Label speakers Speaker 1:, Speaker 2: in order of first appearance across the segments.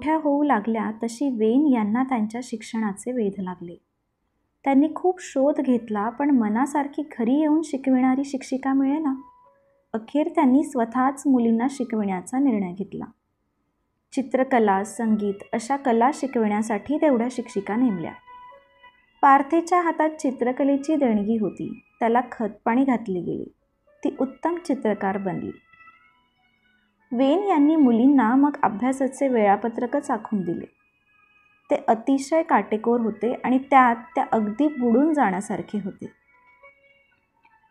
Speaker 1: मोठ्या होऊ लागल्या तशी वेन यांना त्यांच्या शिक्षणाचे वेध लागले. त्यांनी खूप शोध घेतला, पण मनासारखी घरी येऊन शिकविणारी शिक्षिका मिळेना. अखेर त्यांनी स्वतःच मुलींना शिकविण्याचा निर्णय घेतला. चित्रकला, संगीत अशा कला शिकविण्यासाठी तेवढ्या शिक्षिका नेमल्या. पार्थेच्या हातात चित्रकलेची देणगी होती. त्याला खतपाणी घातले गेले. ती उत्तम चित्रकार बनली. वेन यांनी मुलींना मग अभ्यासाचे वेळापत्रकच आखून दिले. ते अतिशय काटेकोर होते आणि त्यात त्या अगदी बुडून जाण्यासारखे होते.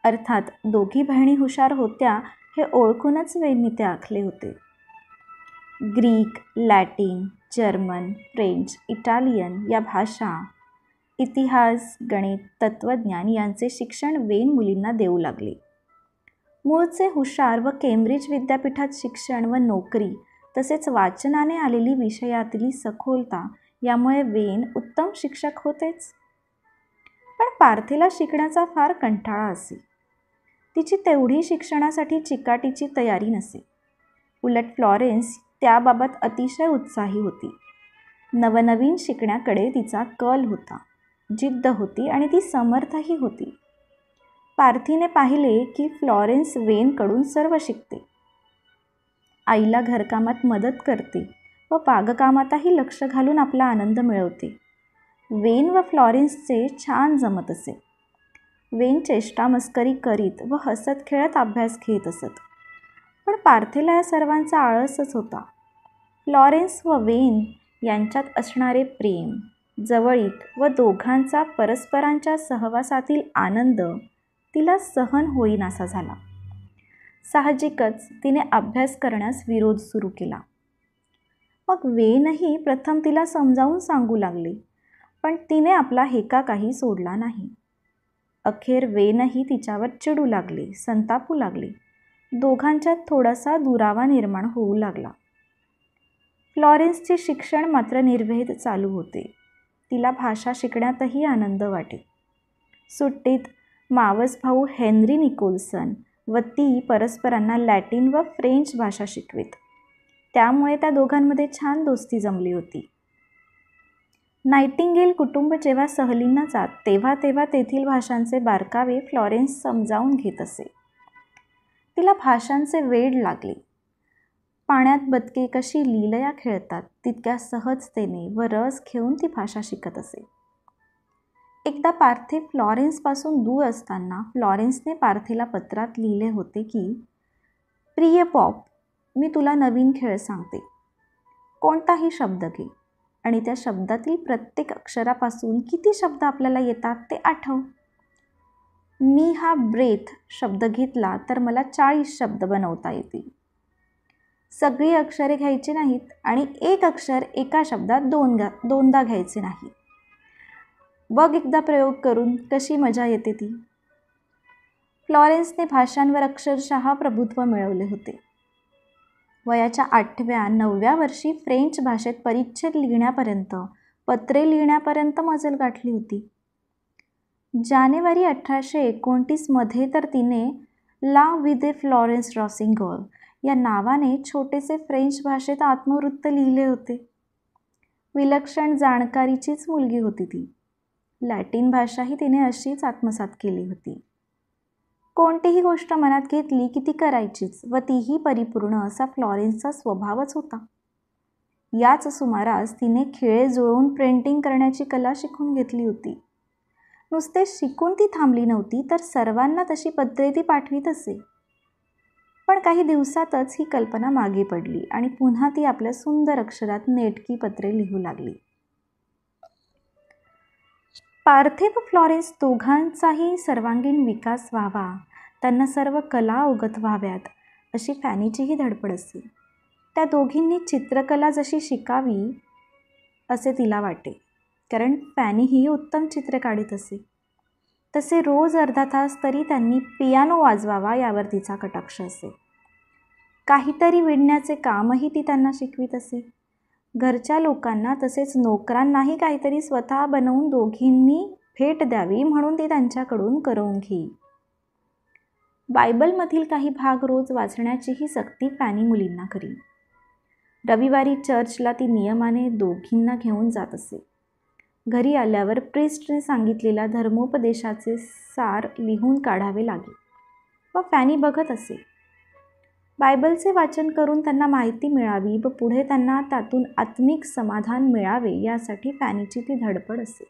Speaker 1: अर्थात दोघी बहिणी हुशार होत्या हे ओळखूनच वेननी ते आखले होते. Greek, Latin, German, French, Italian या भाषा, इतिहास, गणित, तत्त्वज्ञान यांचे शिक्षण वेन मुलींना देऊ लागले. मूळचे हुशार व केम्ब्रिज विद्यापीठात शिक्षण व नोकरी तसेच वाचनाने आलेली विषयातली सखोलता यामुळे वेन उत्तम शिक्षक होतेच. पण पार्थेला शिकण्याचा फार कंटाळा असे. तिची तेवढी शिक्षणासाठी चिकाटीची तयारी नसे. उलट फ्लॉरेन्स त्याबाबत अतिशय उत्साही होती. नवनवीन शिकण्याकडे तिचा कल होता, जिद्द होती आणि ती समर्थही होती. पार्थीने पाहिले की फ्लॉरेन्स वेनकडून सर्व शिकते. आईला घरकामात मदत करते व बागकामातही लक्ष घालून आपला आनंद मिळवते. वेन व फ्लॉरेन्सचे छान जमत असे. वेन चेष्टा मस्करी करीत व हसत खेळत अभ्यास घेत असत. पण पार्थेला या सर्वांचा आळसच होता. फ्लॉरेन्स व वेन यांच्यात असणारे प्रेम, जवळीक व दोघांचा परस्परांच्या सहवासातील आनंद तिला सहन होईनासा झाला. साहजिकच तिने अभ्यास करण्यास विरोध सुरू केला. मग वेनही प्रथम तिला समजावून सांगू लागली, पण तिने आपला हेका काही सोडला नाही. अखेर वेनही तिच्यावर चिडू लागली, संतापू लागली. दोघांच्यात थोडासा दुरावा निर्माण होऊ लागला. फ्लॉरेन्सचे शिक्षण मात्र निर्भेद चालू होते. तिला भाषा शिकण्यातही आनंद वाटे. सुट्टीत मावस भाऊ हेन्री निकोलसन व ती परस्परांना लॅटिन व फ्रेंच भाषा शिकवीत. त्यामुळे त्या दोघांमध्ये छान दोस्ती जमली होती. नायटिंगेल कुटुंब जेव्हा सहलींना जात तेव्हा तेव्हा तेथील भाषांचे बारकावे फ्लॉरेन्स समजावून घेत असे. तिला भाषांचे वेड लागले. पाण्यात बदके कशी लीलया खेळतात तितक्या सहजतेने व रस घेऊन ती भाषा शिकत असे. एकदा पार्थे फ्लॉरेन्सपासून दूर असताना फ्लॉरेन्सने पार्थेला पत्रात लिहिले होते की, प्रिय पॉप, मी तुला नवीन खेळ सांगते. कोणताही शब्द घे आणि त्या शब्दातील प्रत्येक अक्षरापासून किती शब्द आपल्याला येतात ते आठव. मी हा ब्रेथ शब्द घेतला तर मला 40 शब्द बनवता येतील. सगळी अक्षरे घ्यायची नाहीत आणि एक अक्षर एका शब्दात दोनदा घ्यायचे नाही. बघ एकदा प्रयोग करून कशी मजा येते ती. फ्लॉरेन्सने भाषांवर अक्षरशः प्रभुत्व मिळवले होते. वयाच्या 8व्या 9व्या वर्षी फ्रेंच भाषेत परिच्छेद लिहिण्यापर्यंत, पत्रे लिहिण्यापर्यंत मजल गाठली होती. जानेवारी 1829 मध्ये तर तिने ला व्ही दे फ्लॉरेन्स रॉसिंगॉल या नावाने छोटेसे फ्रेंच भाषेत आत्मवृत्त लिहिले होते. विलक्षण जाणकारीचीच मुलगी होती ती. लॅटिन भाषाही तिने अशीच आत्मसात केली होती. कोणतीही गोष्ट मनात घेतली की ती करायचीच व तीही परिपूर्ण असा फ्लॉरेन्सचा स्वभावच होता. याच सुमारास तिने खिळे जुळवून प्रिंटिंग करण्याची कला शिकून घेतली होती. नुसते शिकून ती थांबली नव्हती, तर सर्वांना तशी पत्रे ती पाठवीत असे. पण काही दिवसातच ही कल्पना मागे पडली आणि पुन्हा ती आपल्या सुंदर अक्षरात नेटकी पत्रे लिहू लागली. पार्थे व फ्लॉरेन्स दोघांचाही सर्वांगीण विकास व्हावा, त्यांना सर्व कला अवगत व्हाव्यात अशी फॅनीचीही धडपड असे. त्या दोघींनी चित्रकला जशी शिकावी असे तिला वाटे, कारण फॅनीही उत्तम चित्र काढत असे. तसे रोज अर्धा तास तरी त्यांनी पियानो वाजवावा यावर तिचा कटाक्ष असे. काहीतरी विणण्याचे कामही ती त्यांना शिकवीत असे. घरच्या लोकांना तसेच नोकरांनाही काहीतरी स्वतः बनवून दोघींनी भेट द्यावी म्हणून ती त्यांच्याकडून करवून घेई. बायबलमधील काही भाग रोज वाचण्याचीही सक्ती फॅनी मुलींना करी. रविवारी चर्चला ती नियमाने दोघींना घेऊन जात असे. घरी आल्यावर प्रिस्टने सांगितलेल्या धर्मोपदेशाचे सार लिहून काढावे लागे व फॅनी बघत असे. बायबलचे वाचन करून त्यांना माहिती मिळावी व पुढे त्यांना त्यातून आत्मिक समाधान मिळावे यासाठी फॅनीची ती धडपड असे.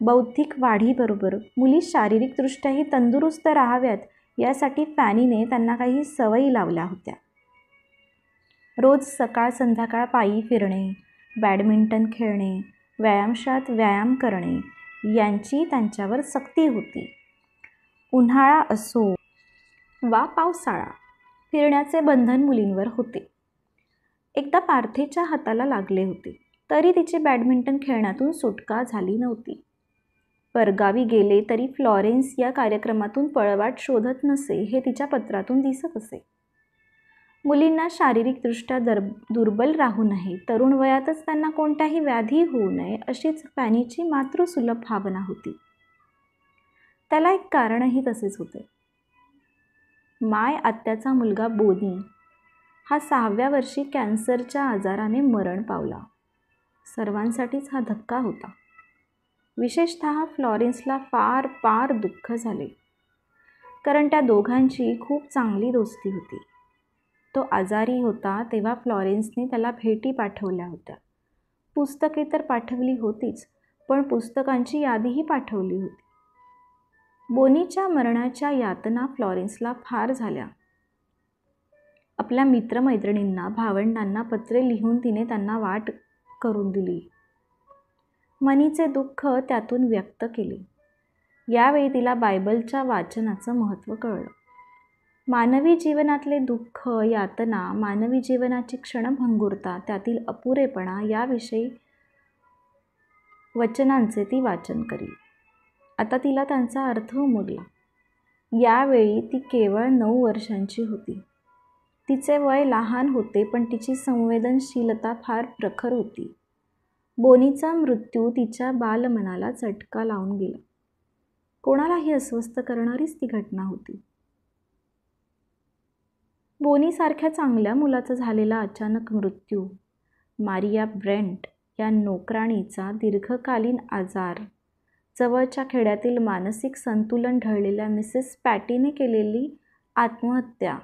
Speaker 1: बौद्धिक वाढीबरोबर मुली शारीरिकदृष्ट्याही तंदुरुस्त राहाव्यात यासाठी फॅनीने त्यांना काही सवयी लावल्या होत्या. रोज सकाळ संध्याकाळ पायी फिरणे, बॅडमिंटन खेळणे, व्यायामशाळेत व्यायाम करणे यांची त्यांच्यावर सक्ती होती. उन्हाळा असो वा पावसाळा, फिरण्याचे बंधन मुलींवर होते. एकदा पार्थेच्या हाताला लागले होते तरी तिची बॅडमिंटन खेळण्यातून सुटका झाली नव्हती. परगावी गेले तरी फ्लॉरेन्स या कार्यक्रमातून पळवाट शोधत नसे हे तिच्या पत्रातून दिसत असे. मुलींना शारीरिकदृष्ट्या दुर्बल राहू नये, तरुण वयातच त्यांना कोणत्याही व्याधी होऊ नये अशीच फॅनीची मातृसुलभ भावना होती. त्याला एक कारणही तसेच होते. माय आत्याचा मुलगा बोनी हा 6व्या वर्षी कॅन्सरच्या आजाराने मरण पावला. सर्वांसाठीच हा धक्का होता. विशेषतः फ्लॉरेन्सला फार फार दुःख झाले, कारण त्या दोघांची खूप चांगली दोस्ती होती. तो आजारी होता तेव्हा फ्लॉरेन्सने त्याला भेटी पाठवल्या होत्या. पुस्तके तर पाठवली होतीच, पण पुस्तकांची यादीही पाठवली होती. बोनीच्या मरणाच्या यातना फ्लॉरेन्सला फार झाल्या. आपल्या मित्रमैत्रिणींना, भावंडांना पत्रे लिहून तिने त्यांना वाट करून दिली. मनीचे दुःख त्यातून व्यक्त केले. यावेळी तिला बायबलच्या वाचनाचं महत्त्व कळलं. मानवी जीवनातले दुःख, यातना, मानवी जीवनाची क्षणभंगुरता, त्यातील अपुरेपणा याविषयी वचनांचे ती वाचन करी. आता तिला त्यांचा अर्थ उमगला. यावेळी ती केवळ 9 वर्षांची होती. तिचे वय लहान होते, पण तिची संवेदनशीलता फार प्रखर होती. बोनीचा मृत्यू तिच्या बालमनाला चटका लावून गेला. कोणालाही अस्वस्थ करणारीच ती घटना होती. बोनीसारख्या चांगल्या मुलाचा झालेला अचानक मृत्यू, मारिया ब्रेंट या नोकराणीचा दीर्घकालीन आजार, जवळच्या खेड्यातील मानसिक संतुलन ढळलेल्या मिसेस पॅटीने केलेली आत्महत्या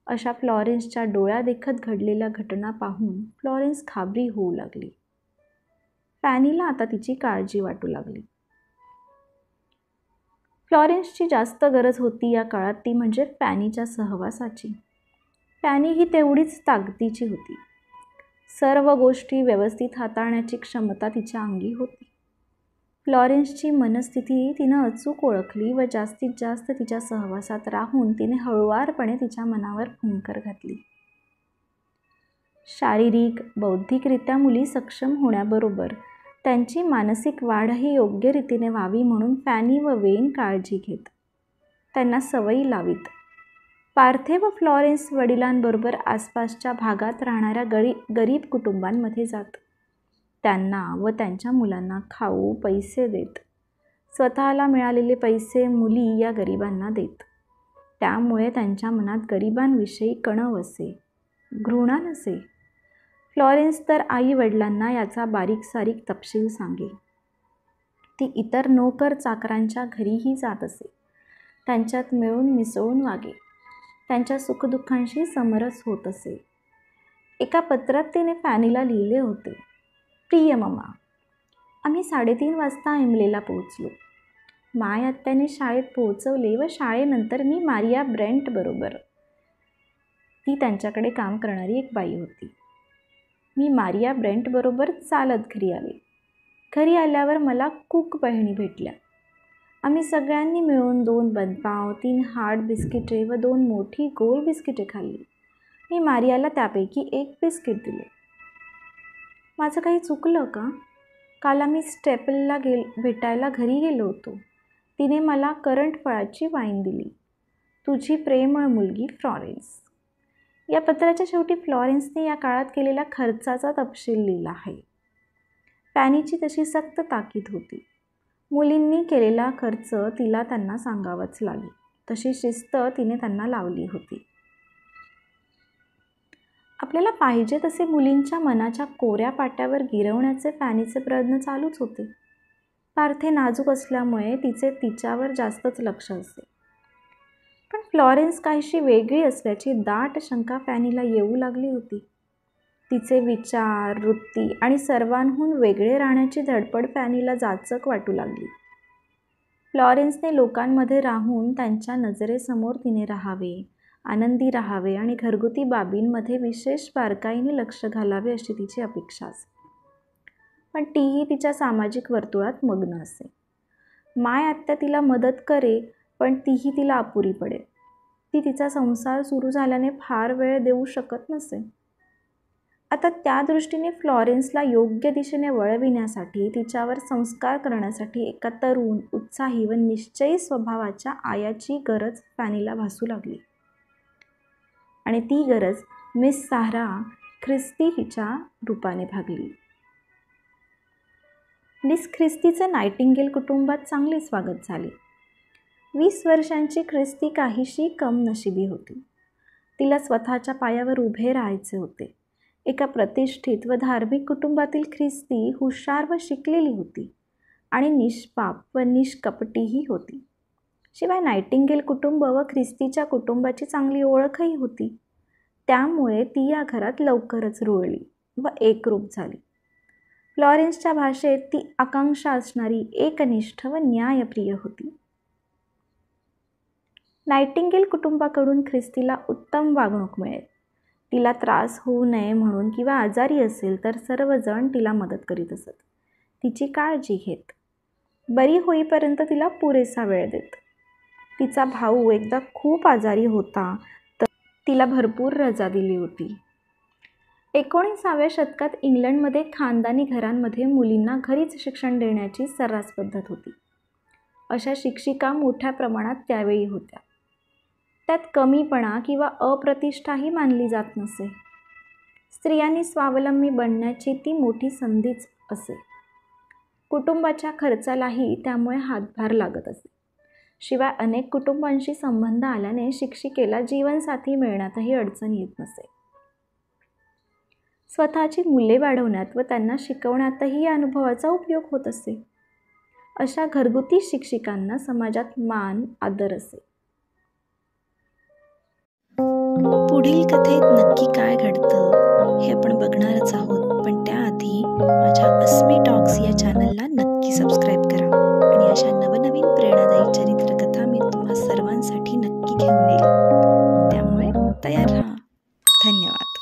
Speaker 1: अशा फ्लॉरेन्सच्या डोळ्यादेखत घडलेल्या घटना पाहून फ्लॉरेन्स घाबरी होऊ लागली. फॅनीला आता तिची काळजी वाटू लागली. फ्लॉरेन्सची जास्त गरज होती या काळात ती म्हणजे फॅनीच्या सहवासाची. फॅनी ही तेवढीच ताकदीची होती. सर्व गोष्टी व्यवस्थित हाताळण्याची क्षमता तिच्या अंगी होती. फ्लॉरेन्सची मनस्थिती तिनं अचूक ओळखली व जास्तीत जास्त तिच्या सहवासात राहून तिने हळुवारपणे तिच्या मनावर फुंकर घातली. शारीरिक, बौद्धिकरित्या मुली सक्षम होण्याबरोबर त्यांची मानसिक वाढही योग्य रीतीने व्हावी म्हणून फॅनी व वेन काळजी घेत. त्यांना सवयी लावीत. पार्थे व फ्लॉरेन्स वडिलांबरोबर आसपासच्या भागात राहणाऱ्या गरीब कुटुंबांमध्ये जात. त्यांना व त्यांच्या मुलांना खाऊ पैसे देत. स्वतःला मिळालेले पैसे मुली या गरिबांना देत. त्यामुळे त्यांच्या मनात गरिबांविषयी कणव असे, घृणा नसे. फ्लॉरेन्स तर आई वडिलांना याचा बारीक सारीक तपशील सांगे. ती इतर नोकर चाकरांच्या घरीही जात असे. त्यांच्यात मिळून मिसळून वागे. त्यांच्या सुखदुःखांशी समरस होत असे. एका पत्रात तिने फॅनीला लिहिले होते, प्रिय ममा, आम्ही 3:30 वाजता इमलेला पोहोचलो. माय आत्याने शाळेत पोहोचवले व शाळेनंतर मी मारिया ब्रेंट बरोबर, ती त्यांच्याकडे काम करणारी एक बाई होती, मी मारिया ब्रेंट बरोबर चालत घरी आले. घरी आल्यावर मला कूक बहिणी भेटल्या. आम्ही सगळ्यांनी मिळून 2 बनपाव, 3 हार्ड बिस्किटे व 2 मोठी गोल बिस्किटे खाल्ली. मी मारियाला त्यापैकी 1 बिस्किट दिले. माझं काही चुकलं का? काल आम्ही स्टेपलला भेटायला घरी गेलो होतो. तिने मला करंट फळाची वाईन दिली. तुझी प्रेमळ मुलगी फ्लॉरेन्स. या पत्राच्या शेवटी फ्लॉरेन्सने या काळात केलेल्या खर्चाचा तपशील लिहिला आहे. फॅनीची तशी सक्त ताकीद होती. मुलींनी केलेला खर्च तिला त्यांना सांगावाच लागेल, तशी शिस्त तिने त्यांना लावली होती. आपल्याला पाहिजे तसे मुलींच्या मनाच्या कोऱ्या पाट्यावर गिरवण्याचे फॅनीचे प्रयत्न चालूच होते. पार्थे नाजूक असल्यामुळे तिच्यावर जास्तच लक्ष असे. पण फ्लॉरेन्स काहीशी वेगळी असल्याची दाट शंका फॅनीला येऊ लागली होती. तिचे विचार, वृत्ती आणि सर्वांहून वेगळे राहण्याची धडपड फॅनीला जाचक वाटू लागली. फ्लॉरेन्सने लोकांमध्ये राहून त्यांच्या नजरेसमोर तिने राहावे, आनंदी राहावे आणि घरगुती बाबींमध्ये विशेष बारकाईने लक्ष घालावे अशी तिची अपेक्षा असे. पण तीही तिच्या सामाजिक वर्तुळात मग्न असे. माय आत्या तिला मदत करे, पण तीही तिला अपुरी पडे. ती तिचा संसार सुरू झाल्याने फार वेळ देऊ शकत नसे. आता त्या दृष्टीने फ्लॉरेन्सला योग्य दिशेने वळविण्यासाठी, तिच्यावर संस्कार करण्यासाठी एका तरुण, उत्साही व निश्चयी स्वभावाच्या आयाची गरज फॅनीला भासू लागली. आणि ती गरज मिस सारा ख्रिस्ती हिच्या रूपाने भागली. मिस ख्रिस्तीचे नायटिंगेल कुटुंबात चांगले स्वागत झाले. 20 वर्षांची ख्रिस्ती काहीशी कमनशिबी होती. तिला स्वतःच्या पायावर उभे राहायचे होते. एका प्रतिष्ठित व धार्मिक कुटुंबातील ख्रिस्ती हुशार व शिकलेली होती आणि निष्पाप व निष्कपटीही होती. शिवाय नायटिंगेल कुटुंब व ख्रिस्तीच्या कुटुंबाची चांगली ओळखही होती. त्यामुळे ती या घरात लवकरच रुळली व एकरूप झाली. फ्लॉरेन्सच्या भाषेत ती आकांक्षा असणारी, एकनिष्ठ व न्यायप्रिय होती. नायटिंगेल कुटुंबाकडून ख्रिस्तीला उत्तम वागणूक मिळेल. तिला त्रास होऊ नये म्हणून किंवा आजारी असेल तर सर्वजण तिला मदत करीत असत. तिची काळजी घेत. बरी होईपर्यंत तिला पुरेसा वेळ देत. तिचा भाऊ एकदा खूप आजारी होता तर तिला भरपूर रजा दिली होती. 19व्या शतकात इंग्लंडमध्ये खानदानी घरांमध्ये मुलींना घरीच शिक्षण देण्याची सर्रास पद्धत होती. अशा शिक्षिका मोठ्या प्रमाणात त्यावेळी होत्या. त्यात कमीपणा किंवा अप्रतिष्ठाही मानली जात नसे. स्त्रियांनी स्वावलंबी बनण्याची ती मोठी संधीच असे. कुटुंबाच्या खर्चालाही त्यामुळे हातभार लागत असे. शिवाय अनेक कुटुंबांशी संबंध आल्याने शिक्षिकेला जीवनसाथी मिळण्यातही अडचण येत नसे. स्वतःची मुले वाढवण्यात व त्यांना शिकवण्यातही या अनुभवाचा उपयोग होत असे. अशा घरगुती शिक्षिकांना समाजात मान, आदर असे. पुढील कथेत नक्की काय घडतं हे आपण बघणारच आहोत. पण त्याआधी माझ्या अस्मी टॉक्स या चॅनलला नक्की सबस्क्राईब करा आणि अशा नवनवीन प्रेरणादायी चरित्रकथा मी तुम्हा सर्वांसाठी नक्की घेऊन येईल. त्यामुळे तयार राहा. धन्यवाद.